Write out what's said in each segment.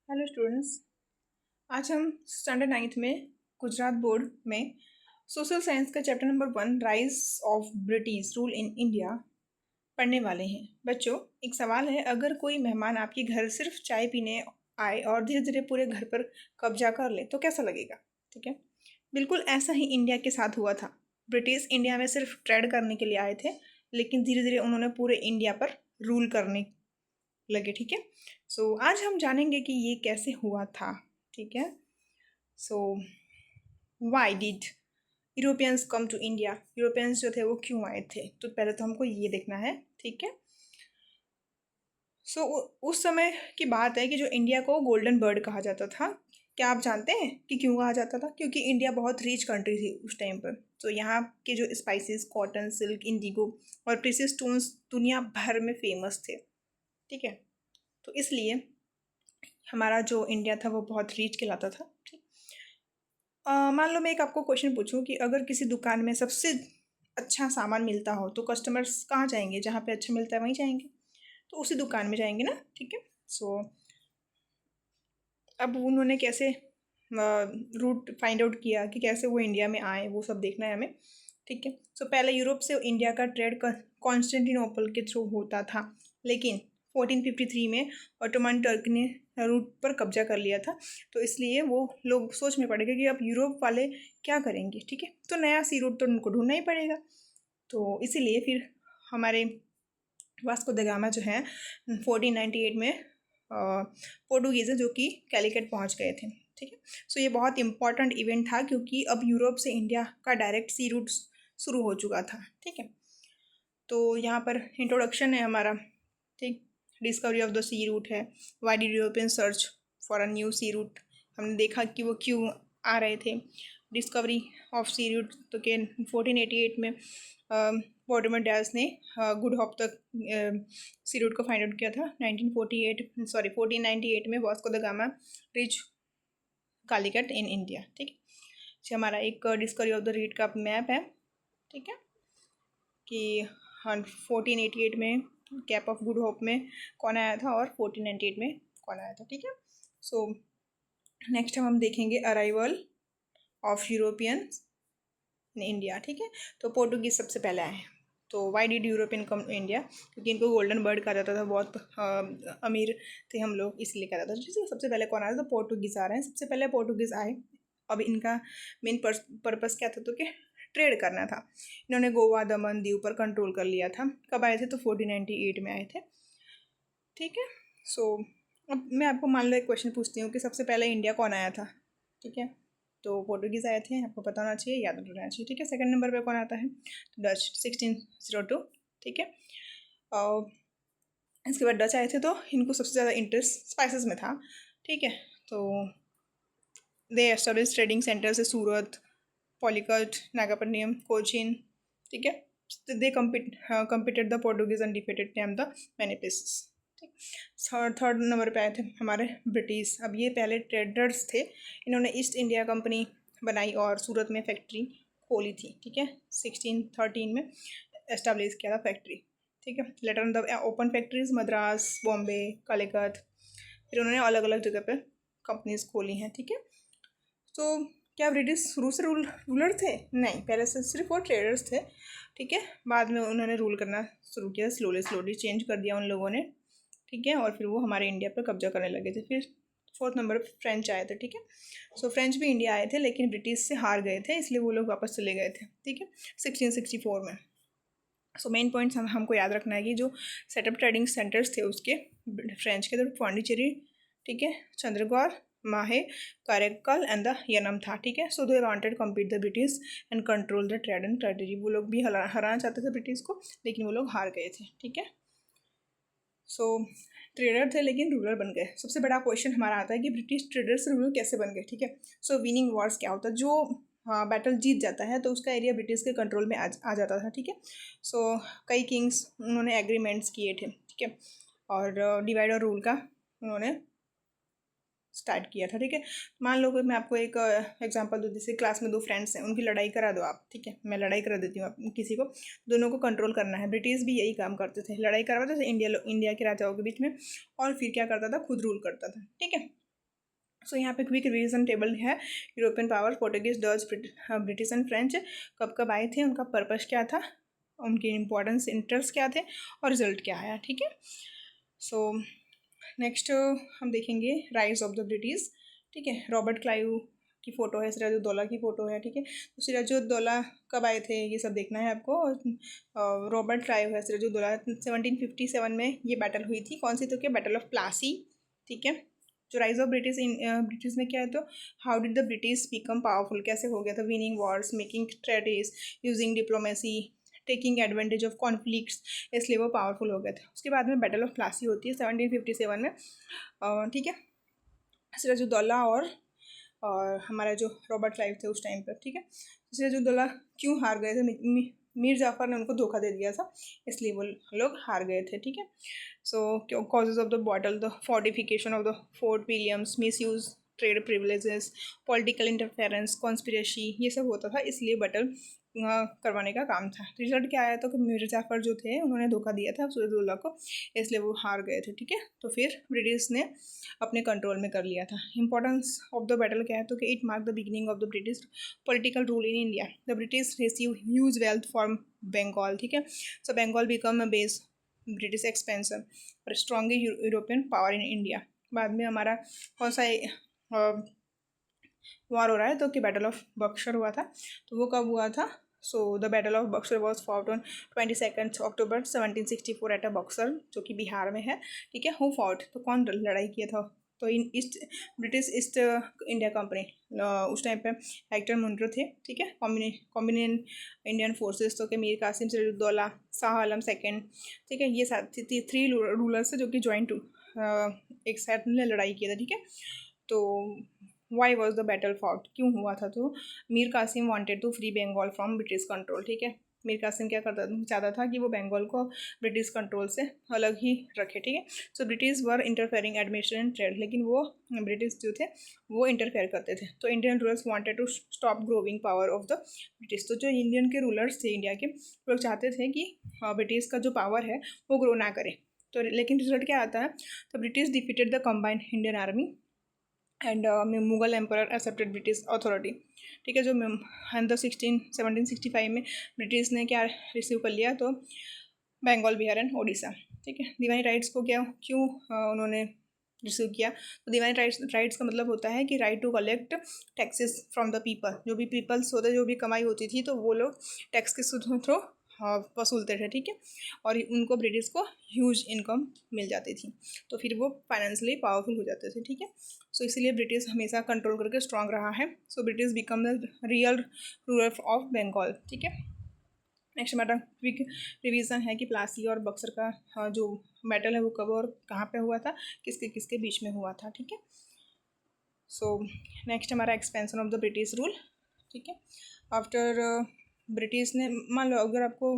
Hello students. आज हम standard ninth में गुजरात बोर्ड में सोशल साइंस का chapter number 1 rise of British rule in India पढ़ने वाले हैं। बच्चों, एक सवाल है, अगर कोई मेहमान आपके घर सिर्फ चाय पीने आए और धीरे धीरे पूरे घर पर कब्जा कर ले तो कैसा लगेगा? ठीक है, बिल्कुल ऐसा ही इंडिया के साथ हुआ था। ब्रिटिश इंडिया में सिर्फ ट्रेड करने के लिए आए थे, लेकिन धीरे धीरे उन्होंने पूरे इंडिया पर रूल करने लगे। ठीक है, सो आज हम जानेंगे कि ये कैसे हुआ था। ठीक है, so why did Europeans come to India? Europeans जो थे वो क्यों आए थे, तो पहले तो हमको ये देखना है। ठीक है, सो उस समय की बात है कि जो इंडिया को गोल्डन बर्ड कहा जाता था। क्या आप जानते हैं कि क्यों कहा जाता था? क्योंकि इंडिया बहुत रिच कंट्री थी उस टाइम पर। तो यहाँ के जो स्पाइसेस, कॉटन, सिल्क, इंडिगो और प्रीशियस स्टोन्स दुनिया भर में फेमस थे। ठीक है, तो इसलिए हमारा जो इंडिया था वो बहुत रिच कहलाता था। ठीक, मान लो मैं एक आपको क्वेश्चन पूछूं कि अगर किसी दुकान में सबसे अच्छा सामान मिलता हो तो कस्टमर्स कहाँ जाएंगे? जहाँ पे अच्छा मिलता है वहीं जाएंगे, तो उसी दुकान में जाएंगे ना। ठीक है, सो अब उन्होंने कैसे रूट फाइंड आउट किया कि कैसे वो इंडिया में आए, वो सब देखना है हमें। ठीक है, सो पहले यूरोप से इंडिया का ट्रेड कॉन्स्टेंटिनोपल के थ्रू होता था, लेकिन 1453 में ऑटोमन टर्क ने रूट पर कब्जा कर लिया था। तो इसलिए वो लोग सोच में पड़ गए कि अब यूरोप वाले क्या करेंगे। ठीक है, तो नया सी रूट तो उनको ढूंढना ही पड़ेगा। तो इसीलिए फिर हमारे वास्को द गामा जो है 1498 में पोर्टुगीज़ जो कि कैलिकट पहुंच गए थे। ठीक है, सो ये बहुत इंपॉर्टेंट इवेंट था क्योंकि अब यूरोप से इंडिया का डायरेक्ट सी रूट शुरू हो चुका था। ठीक है, तो यहाँ पर इंट्रोडक्शन है हमारा। ठीक, discovery of the sea route है। Why did European search for a new sea route? हमने देखा कि वो क्यों आ रहे थे। डिस्कवरी ऑफ सी रूट तो के 1488 में वॉल्टेमर डैल्स ने गुड होप तक सी रूट को फाइंड आउट किया था। 1498 में Vasco the gamma reach Calicut in India. ठीक है, ये हमारा एक डिस्कवरी ऑफ द रीड का मैप है। ठीक है, कि 1488 में कैप ऑफ गुड होप में कौन आया था और 1498 में कौन आया था। ठीक है, सो नेक्स्ट हम देखेंगे arrival of European in India. ठीक है, तो पोर्टुगीज सबसे पहले आए। तो why did European come to India? क्योंकि इनको गोल्डन बर्ड कहा जाता था, बहुत अमीर थे हम लोग, इसलिए कहा जाता था। तो सबसे पहले कौन आया? तो पोर्टुगीज आ रहे हैं। सबसे पहले पोर्टुगीज आए। अब इनका मेन पर्पस क्या था? तो कि ट्रेड करना था। इन्होंने गोवा, दमन, दीव पर कंट्रोल कर लिया था। कब आए थे? तो 1498 में आए थे। ठीक है, सो अब मैं आपको मान लो एक क्वेश्चन पूछती हूँ कि सबसे पहले इंडिया कौन आया था? ठीक है, तो पोर्टुगीज़ आए थे, आपको पता होना चाहिए, याद रहना चाहिए। ठीक है, सेकंड नंबर पे कौन आता है? तो डच 1602। ठीक है, और इसके बाद डच आए थे, तो इनको सबसे ज़्यादा इंटरेस्ट स्पाइसेस में था। ठीक है, तो दे एस्टेब्लिश ट्रेडिंग सेंटर्स है सूरत, पॉलीकट, नागापट्टिनम, कोचीन। ठीक है, दे competed the Portuguese and defeated them the many places. ठीक, थर्ड नंबर पे आए थे हमारे ब्रिटिश। अब ये पहले ट्रेडर्स थे, इन्होंने ईस्ट इंडिया कंपनी बनाई और सूरत में फैक्ट्री खोली थी। ठीक है, 1613 में एस्टेब्लिश किया था फैक्ट्री। ठीक है, later on the open factories Madras, Bombay, Calicut. फिर उन्होंने अलग अलग जगह पे कंपनीज खोली हैं। ठीक है, तो क्या ब्रिटिश शुरू से रूलर थे? नहीं, पहले से सिर्फ वो ट्रेडर्स थे। ठीक है, बाद में उन्होंने रूल करना शुरू किया, स्लोली स्लोली चेंज कर दिया उन लोगों ने। ठीक है, और फिर वो हमारे इंडिया पर कब्जा करने लगे थे। फिर फोर्थ नंबर पर फ्रेंच आए थे। ठीक है, सो फ्रेंच भी इंडिया आए थे, लेकिन ब्रिटिश से हार गए थे, इसलिए वो लोग वापस चले गए थे। ठीक है, 1664 में। सो मेन पॉइंट्स हमको याद रखना है कि जो सेटअप ट्रेडिंग सेंटर्स थे उसके फ्रेंच के, तो पौंडीचेरी, ठीक है, चंद्रगौर, माहे, कारेकल एंड द यनम था। ठीक है, so they wanted compete the British and control the trade and treaty. वो लोग भी हराना चाहते थे ब्रिटिश को, लेकिन वो लोग हार गए थे। ठीक है, सो ट्रेडर थे लेकिन रूलर बन गए। सबसे बड़ा क्वेश्चन हमारा आता है कि ब्रिटिश ट्रेडर से रूलर कैसे बन गए। ठीक है, सो विनिंग वॉर्स क्या होता है? जो बैटल जीत जाता है तो उसका एरिया ब्रिटिश के कंट्रोल में आ जाता था। ठीक है, सो कई किंग्स उन्होंने एग्रीमेंट्स किए थे। ठीक है, और डिवाइड और रूल का उन्होंने स्टार्ट किया था। ठीक है, मान लो कि मैं आपको एक एग्जांपल दूँ, जैसे क्लास में दो फ्रेंड्स हैं, उनकी लड़ाई करा दो आप। ठीक है, मैं लड़ाई करा देती हूँ किसी को, दोनों को कंट्रोल करना है। ब्रिटिश भी यही काम करते थे, लड़ाई करवाते थे इंडिया के राजाओं के बीच में, और फिर क्या करता था? खुद रूल करता था। ठीक है, सो यहाँ पे क्विक रिवीजन टेबल है। European power, Portuguese, Dutch, British and French कब कब आए थे, उनका पर्पस क्या था, उनके इम्पोर्टेंस इंटरेस्ट क्या थे और रिजल्ट क्या आया। ठीक है, सो नेक्स्ट हम देखेंगे राइज ऑफ द ब्रिटिश। ठीक है, रॉबर्ट क्लाइव की फ़ोटो है, सिराजुद्दौला की फ़ोटो है। ठीक है, तो सिराजुद्दौला कब आए थे ये सब देखना है आपको। रॉबर्ट क्लाइव है, सिराजुद्दौला 1757 में ये बैटल हुई थी। कौन सी, तो क्या, बैटल ऑफ प्लासी। ठीक है, जो राइज ऑफ ब्रिटिश ब्रिटिश में क्या है, तो how did the British become powerful, कैसे हो गया था, winning wars, making treaties, using diplomacy, taking advantage of conflicts, इसलिए वो पावरफुल हो गए थे। उसके बाद में बैटल ऑफ प्लासी होती है 1757 में। ठीक है, सिराजुद्दौला और हमारा जो रॉबर्ट क्लाइव थे उस टाइम पर। ठीक है, सिराजुद्दौला क्यों हार गए थे, मीर जाफ़र ने उनको धोखा दे दिया था, इसलिए वो लोग हार गए थे। ठीक है, so causes of the battle, the fortification of the Fort Williams, misuse trade privileges, political interference, conspiracy, ये सब होता था, इसलिए बैटल करवाने का काम था। रिजल्ट क्या आया, तो कि मीर जाफ़र जो थे उन्होंने धोखा दिया था सिराजुद्दौला को, इसलिए वो हार गए थे। ठीक है, तो फिर ब्रिटिश ने अपने कंट्रोल में कर लिया था। इंपॉर्टेंस ऑफ द बैटल क्या है, तो कि it mark the beginning of the British political rule in India. The British receive huge wealth from Bengal. ठीक है, so Bengal become a base British expansion और strong European power in India. बाद में हमारा कौन सा वॉर हो रहा है, तो कि बैटल ऑफ बक्सर हुआ था। तो वो कब हुआ था, so the battle of Buxar was fought on 22 October 1764 at a Buxar, जो कि बिहार में है। ठीक है, हु फॉट, तो कौन लड़ाई किया था, तो in east British East India Company, उस टाइम पे हेक्टर मुंड्रो थे। ठीक है, कॉम्बिनेशन इंडियन फोर्सेस, तो कि मीर कासिम, सिराजुद्दौला, शाह आलम सेकेंड। ठीक है, ये 3 रूलर्स है जो कि ज्वाइंट एक साथ में लड़ाई किया था। ठीक है, तो why was the battle fought, क्यों हुआ था, तो Mir Qasim wanted to free Bengal from British control. ठीक है, मीर कासिम क्या करता चाहता था कि वो बंगाल को ब्रिटिश कंट्रोल से अलग ही रखे। ठीक है, so British were interfering administration and trade, लेकिन वो ब्रिटिश जो थे वो इंटरफेयर करते थे। तो Indian rulers wanted to stop growing power of the British, तो जो इंडियन के रूलर्स थे इंडिया के, वो लोग चाहते थे कि ब्रिटिश का जो पावर है वो ग्रो ना करे। तो लेकिन रिजल्ट क्या आता है, तो British defeated the combined Indian army and Mughal emperor accepted British authority. ठीक है, जो एंड द 1765 में ब्रिटिश ने क्या रिसीव कर लिया, तो बंगाल, बिहार एंड ओडिशा। ठीक है, दिवानी राइट्स को क्यों उन्होंने रिसीव किया, तो दिवानी राइट्स का मतलब होता है कि right to collect taxes from the people, जो भी पीपल्स होते, जो भी कमाई होती थी, तो वो लोग टैक्स के थ्रू वसूलते थे। ठीक है, और उनको ब्रिटिश को ह्यूज इनकम मिल जाती थी, तो फिर वो फाइनेंशियली पावरफुल हो जाते थे। ठीक है, सो इसीलिए ब्रिटिश हमेशा कंट्रोल करके स्ट्रांग रहा है। So British become the real ruler of Bengal. ठीक है, नेक्स्ट हमारा क्विक रिवीजन है कि प्लासी और बक्सर का जो बैटल है वो कब और कहाँ पे हुआ था, किसके किसके बीच में हुआ था। ठीक है, सो नेक्स्ट हमारा expansion of the British rule. ठीक है, आफ्टर ब्रिटिश ने, मान लो अगर आपको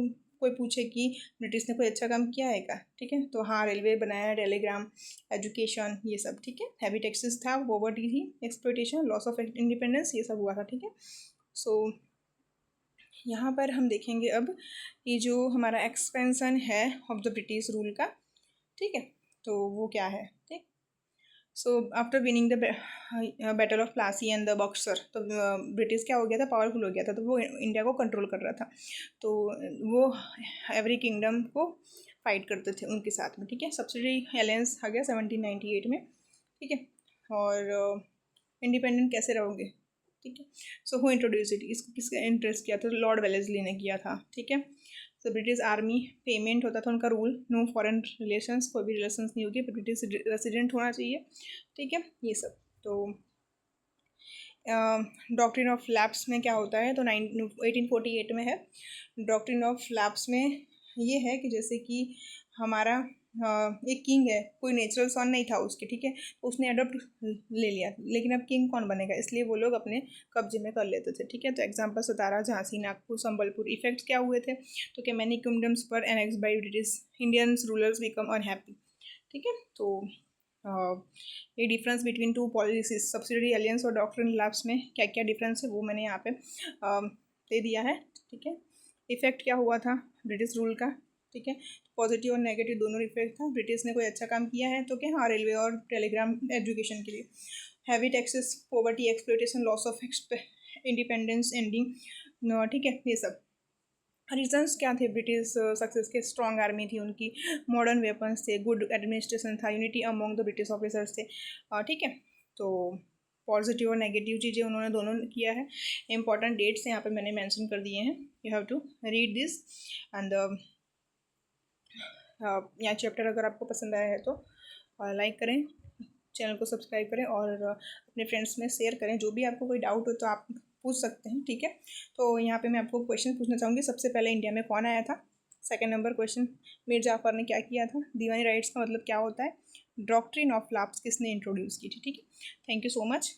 कोई पूछे कि ब्रिटिश ने कोई अच्छा काम किया है क्या, ठीक है, तो हाँ, रेलवे बनाया, टेलीग्राम, एजुकेशन, ये सब। ठीक है, हैवी टैक्सेस था, पॉवर्टी थी, एक्सप्लॉयटेशन, लॉस ऑफ इंडिपेंडेंस, ये सब हुआ था। ठीक है, सो यहाँ पर हम देखेंगे अब ये जो हमारा एक्सपेंशन है ऑफ द ब्रिटिश रूल का। ठीक है, तो वो क्या है, ठीक। So after winning the battle of Plassey and the Buxar, तो ब्रिटिश क्या हो गया था, पावरफुल हो गया था, तो वो इंडिया को कंट्रोल कर रहा था, तो वो एवरी किंगडम को फाइट करते थे उनके साथ में। ठीक है, सब्सिडी अलायंस आ गया 1798 में। ठीक है, और इंडिपेंडेंट कैसे रहोगे। ठीक है, सो हु इंट्रोड्यूस इट, इसको किसका इंटरेस्ट किया था, लॉर्ड वेलेस्ली ने किया था। ठीक है, तो ब्रिटिश आर्मी पेमेंट होता था उनका रूल, नो फॉरेन रिलेशंस, कोई भी रिलेशंस नहीं होगी, ब्रिटिश रेसिडेंट होना चाहिए। ठीक है, ये सब। तो डॉक्ट्रिन ऑफ लैप्स में क्या होता है, तो 1848 में है। डॉक्ट्रिन ऑफ लैप्स में ये है कि जैसे कि हमारा एक किंग है, कोई नेचुरल सन नहीं था उसके, ठीक है, तो उसने अडॉप्ट ले लिया, लेकिन अब किंग कौन बनेगा, इसलिए वो लोग अपने कब्जे में कर लेते थे। ठीक है, तो एग्जांपल सतारा, झांसी, नागपुर, संबलपुर। इफेक्ट्स क्या हुए थे, तो कि मैनी किंगडम्स पर annex by British, Indians rulers become unhappy. ठीक है, तो ये difference between two policies, subsidiary aliens और डॉक्ट्रिन लैप्स में क्या क्या डिफरेंस है वो मैंने यहाँ पे दे दिया है। ठीक है, इफेक्ट क्या हुआ था ब्रिटिश रूल का। ठीक है, पॉजिटिव और नेगेटिव दोनों इफेक्ट था। ब्रिटिश ने कोई अच्छा काम किया है तो क्या, हाँ, रेलवे और टेलीग्राम एजुकेशन के लिए। Heavy taxes, poverty, exploitation, loss of independence, ending, ठीक है, ये सब रीजंस क्या थे ब्रिटिश सक्सेस के। स्ट्रॉन्ग आर्मी थी उनकी, मॉडर्न वेपन्स थे, गुड एडमिनिस्ट्रेशन था, unity among the British officers थे, ठीक है। तो पॉजिटिव और नेगेटिव चीज़ें उन्होंने दोनों किया है। इंपॉर्टेंट डेट्स यहाँ पे मैंने मेंशन कर दिए हैं, you have to read this and यहाँ चैप्टर अगर आपको पसंद आया है तो लाइक करें, चैनल को सब्सक्राइब करें और अपने फ्रेंड्स में शेयर करें। जो भी आपको कोई डाउट हो तो आप पूछ सकते हैं, ठीक है। तो यहाँ पे मैं आपको क्वेश्चन पूछना चाहूँगी, सबसे पहले इंडिया में कौन आया था। Second number question, Mir Jafar ने क्या किया था। दीवानी राइट्स का मतलब क्या होता है। डॉक्ट्रिन ऑफ लैप्स किसने इंट्रोड्यूस की थी, ठीक है। Thank you so much.